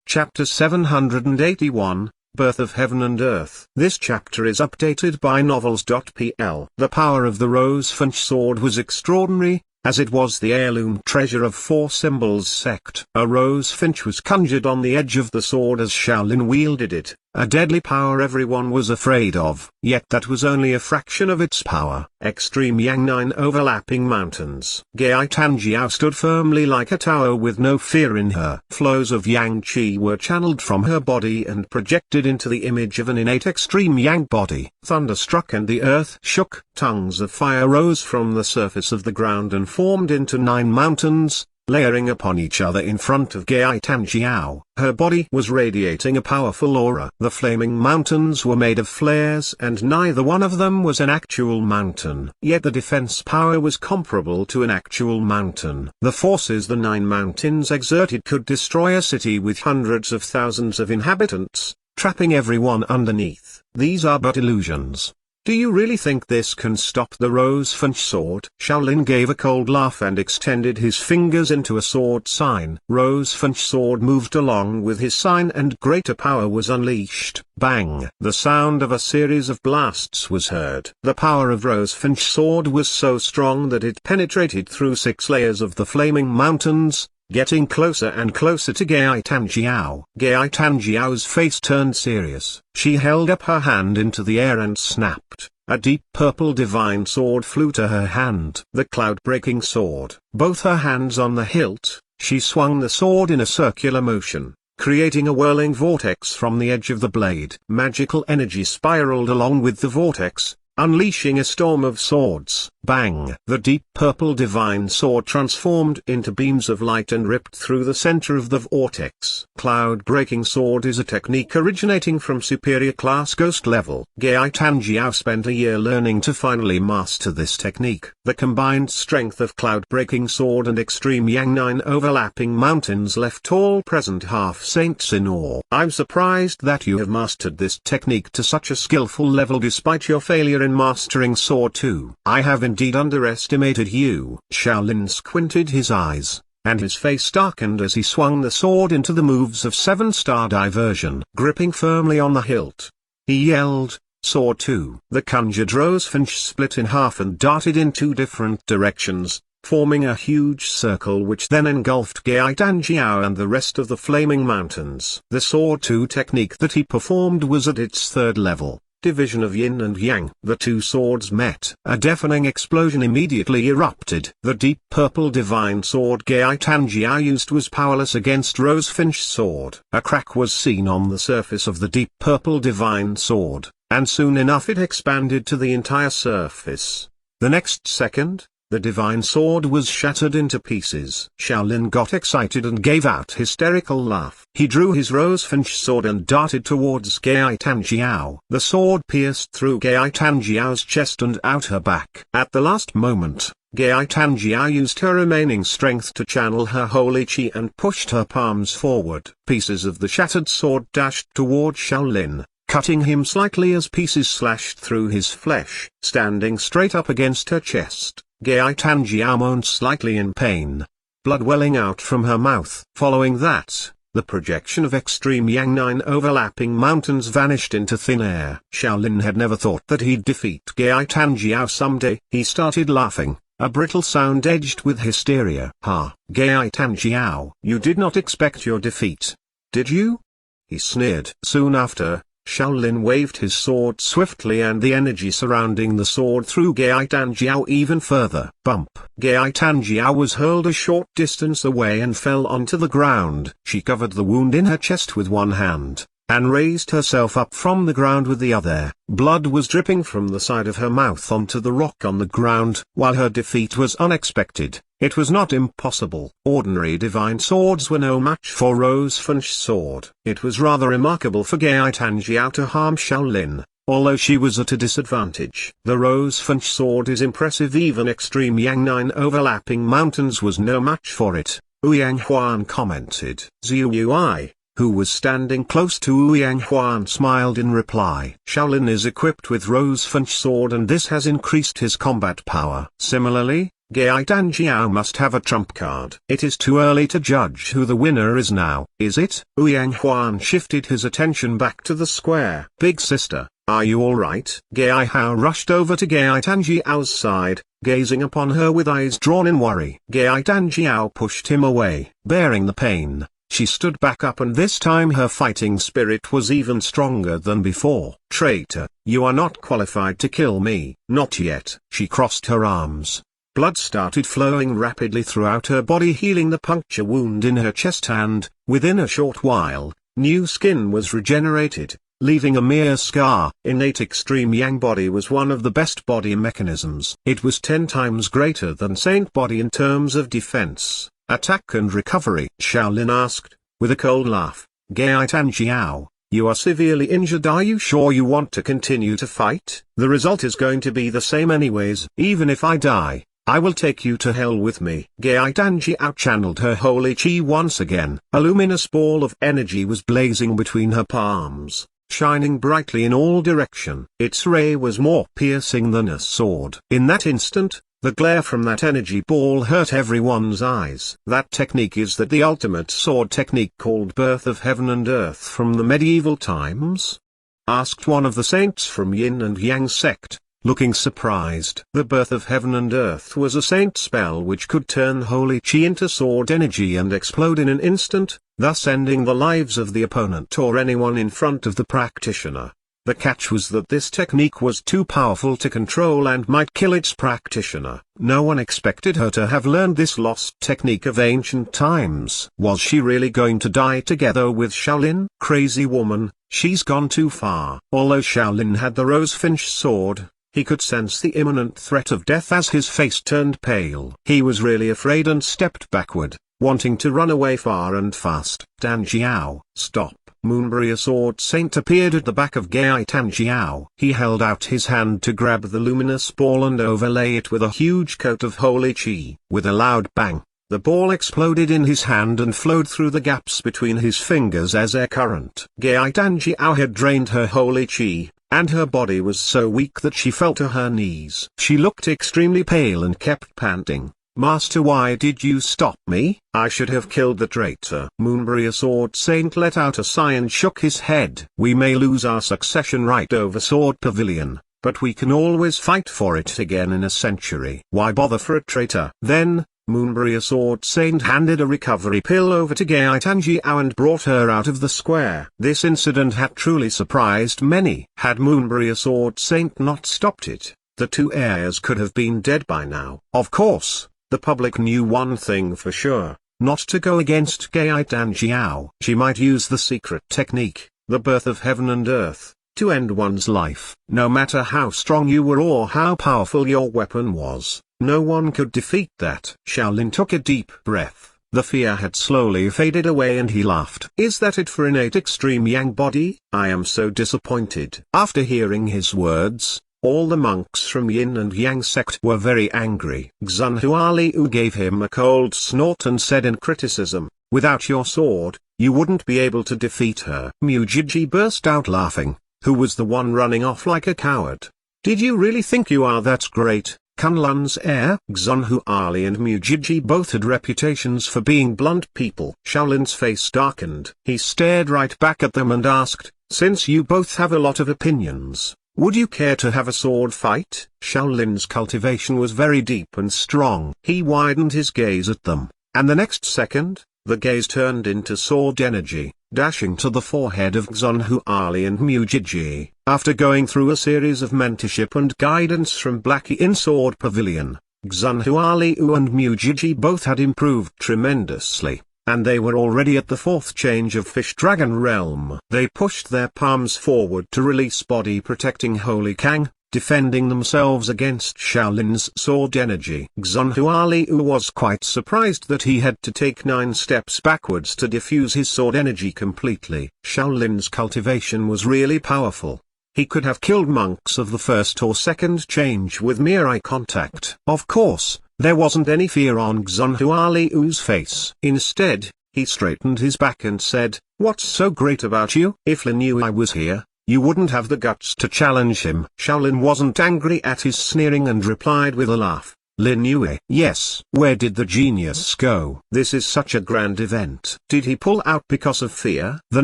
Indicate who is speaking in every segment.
Speaker 1: Chapter 781, Birth of Heaven and Earth. This chapter is updated by Novels.pl. The power of the Rosefinch sword was extraordinary, as it was the heirloom treasure of Four Symbols sect. A rosefinch was conjured on the edge of the sword as Shaolin wielded it, a deadly power everyone was afraid of. Yet that was only a fraction of its power. Extreme Yang 9 overlapping mountains. Gai Tanjiao stood firmly like a tower with no fear in her. Flows of Yang Qi were channeled from her body and projected into the image of an innate extreme Yang body. Thunder struck and the earth shook. Tongues of fire rose from the surface of the ground and formed into 9 mountains, layering upon each other in front of Gai Tanjiao. Her body was radiating a powerful aura. The flaming mountains were made of flares and neither one of them was an actual mountain. Yet the defense power was comparable to an actual mountain. The forces the 9 mountains exerted could destroy a city with hundreds of thousands of inhabitants, trapping everyone underneath. These are but illusions. Do you really think this can stop the rosefinch sword? Shaolin gave a cold laugh and extended his fingers into a sword sign. Rosefinch sword moved along with his sign and greater power was unleashed. Bang! The sound of a series of blasts was heard. The power of rosefinch sword was so strong that it penetrated through 6 layers of the flaming mountains, getting closer and closer to Gai Tanjiao. Gai Tanjiao's face turned serious. She held up her hand into the air and snapped. A deep purple divine sword flew to her hand. The cloud-breaking sword. Both her hands on the hilt, she swung the sword in a circular motion, creating a whirling vortex from the edge of the blade. Magical energy spiraled along with the vortex, unleashing a storm of swords. Bang! The deep purple divine sword transformed into beams of light and ripped through the center of the vortex. Cloud-breaking sword is a technique originating from superior class ghost level. Gai Tanjiao spent a year learning to finally master this technique. The combined strength of cloud-breaking sword and extreme Yang 9 overlapping mountains left all present half-saints in awe. I'm surprised that you have mastered this technique to such a skillful level despite your failure in mastering Sword 2. I have indeed underestimated you. Shaolin squinted his eyes, and his face darkened as he swung the sword into the moves of 7-star diversion. Gripping firmly on the hilt, he yelled, "Sword 2!" The conjured rosefinch split in half and darted in 2 different directions, forming a huge circle which then engulfed Gai Tanjiao and the rest of the flaming mountains. The Sword 2 technique that he performed was at its 3rd level. Division of Yin and Yang. The 2 swords met. A deafening explosion immediately erupted. The deep purple divine sword Gai Tanjiao used was powerless against rosefinch sword. A crack was seen on the surface of the deep purple divine sword, and soon enough it expanded to the entire surface. The next second, the divine sword was shattered into pieces. Shaolin got excited and gave out hysterical laugh. He drew his rosefinch sword and darted towards Gai Tanjiao. The sword pierced through Gai Tanjiao's chest and out her back. At the last moment, Gai Tanjiao used her remaining strength to channel her holy qi and pushed her palms forward. Pieces of the shattered sword dashed toward Shaolin, cutting him slightly as pieces slashed through his flesh. Standing straight up against her chest, Gai Tanjiao moaned slightly in pain, blood welling out from her mouth. Following that, the projection of extreme Yang 9 overlapping mountains vanished into thin air. Shaolin had never thought that he'd defeat Gai Tanjiao someday. He started laughing, a brittle sound edged with hysteria. "Ha, Gai Tanjiao, you did not expect your defeat, did you?" he sneered. Soon after, Shaolin waved his sword swiftly and the energy surrounding the sword threw Gai Tanjiao even further. Bump! Gai Tanjiao was hurled a short distance away and fell onto the ground. She covered the wound in her chest with one hand, and raised herself up from the ground with the other. Blood was dripping from the side of her mouth onto the rock on the ground. While her defeat was unexpected, it was not impossible. Ordinary divine swords were no match for rosefinch sword. It was rather remarkable for Gai Tanjiao to harm Shaolin, although she was at a disadvantage. The rosefinch sword is impressive. Even extreme Yang 9 overlapping mountains was no match for it, Ouyang Huan commented. Zhu Yui, who was standing close to Ouyang Huan, smiled in reply. Shaolin is equipped with rosefinch sword and this has increased his combat power. Similarly, Gai Danjiao must have a trump card. It is too early to judge who the winner is now, is it? Ouyang Huan shifted his attention back to the square. Big sister, are you alright? Gai Hao rushed over to Gai Danjiao's side, gazing upon her with eyes drawn in worry. Gai Danjiao pushed him away. Bearing the pain, she stood back up, and this time her fighting spirit was even stronger than before. Traitor, you are not qualified to kill me. Not yet. She crossed her arms. Blood started flowing rapidly throughout her body, healing the puncture wound in her chest, and, within a short while, new skin was regenerated, leaving a mere scar. Innate extreme yang body was one of the best body mechanisms. It was 10 times greater than Saint body in terms of defense, attack and recovery. Shaolin asked, with a cold laugh, Gai Danjiao, you are severely injured. Are you sure you want to continue to fight? The result is going to be the same anyways. Even if I die, I will take you to hell with me. Gai Danjiao channeled her holy chi once again. A luminous ball of energy was blazing between her palms, shining brightly in all direction. Its ray was more piercing than a sword. In that instant, the glare from that energy ball hurt everyone's eyes. That technique is the ultimate sword technique called Birth of Heaven and Earth from the medieval times? Asked one of the saints from Yin and Yang sect, looking surprised. The Birth of Heaven and Earth was a saint spell which could turn holy chi into sword energy and explode in an instant, thus ending the lives of the opponent or anyone in front of the practitioner. The catch was that this technique was too powerful to control and might kill its practitioner. No one expected her to have learned this lost technique of ancient times. Was she really going to die together with Shaolin? Crazy woman, she's gone too far. Although Shaolin had the Rosefinch sword, he could sense the imminent threat of death as his face turned pale. He was really afraid and stepped backward, wanting to run away far and fast. Danjiao, stop. Moonbury, a sword saint, appeared at the back of Gai Danjiao. He held out his hand to grab the luminous ball and overlay it with a huge coat of holy chi. With a loud bang, the ball exploded in his hand and flowed through the gaps between his fingers as air current. Gai Danjiao had drained her holy chi, and her body was so weak that she fell to her knees. She looked extremely pale and kept panting. Master, why did you stop me? I should have killed the traitor. Moonbury, a sword saint, let out a sigh and shook his head. We may lose our succession right over Sword Pavilion, but we can always fight for it again in a century. Why bother for a traitor? Then, Moonbury, a sword saint, handed a recovery pill over to Gai Danjiao and brought her out of the square. This incident had truly surprised many. Had Moonbury, a sword saint, not stopped it, the two heirs could have been dead by now. Of course, the public knew one thing for sure, not to go against Gai Danjiao. She might use the secret technique, the Birth of Heaven and Earth, to end one's life. No matter how strong you were or how powerful your weapon was, no one could defeat that. Shaolin took a deep breath. The fear had slowly faded away and he laughed. Is that it for innate extreme yang body? I am so disappointed. After hearing his words, all the monks from Yin and Yang sect were very angry. Xunhua Liu gave him a cold snort and said in criticism, without your sword, you wouldn't be able to defeat her. Mujiji burst out laughing, who was the one running off like a coward. Did you really think you are that great, Kunlun's heir? Xunhua Li and Mujiji both had reputations for being blunt people. Shaolin's face darkened. He stared right back at them and asked, since you both have a lot of opinions, would you care to have a sword fight? Shaolin's cultivation was very deep and strong. He widened his gaze at them, and the next second, the gaze turned into sword energy, dashing to the forehead of Xunhua Li and Mujiji. After going through a series of mentorship and guidance from Blackie in Sword Pavilion, Xunhua Liu and Mujiji both had improved tremendously, and they were already at the fourth change of Fish Dragon Realm. They pushed their palms forward to release body protecting Holy Kang, defending themselves against Shaolin's sword energy. Xunhua Liu was quite surprised that he had to take 9 steps backwards to diffuse his sword energy completely. Shaolin's cultivation was really powerful. He could have killed monks of the first or second change with mere eye contact. Of course, there wasn't any fear on Xunhua Liu's face. Instead, he straightened his back and said, what's so great about you? If Lin Yue was here, you wouldn't have the guts to challenge him. Shaolin wasn't angry at his sneering and replied with a laugh, Lin Yue. Yes. Where did the genius go? This is such a grand event. Did he pull out because of fear? The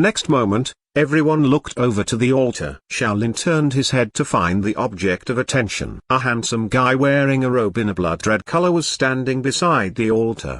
Speaker 1: next moment, everyone looked over to the altar. Shaolin turned his head to find the object of attention. A handsome guy wearing a robe in a blood red color was standing beside the altar.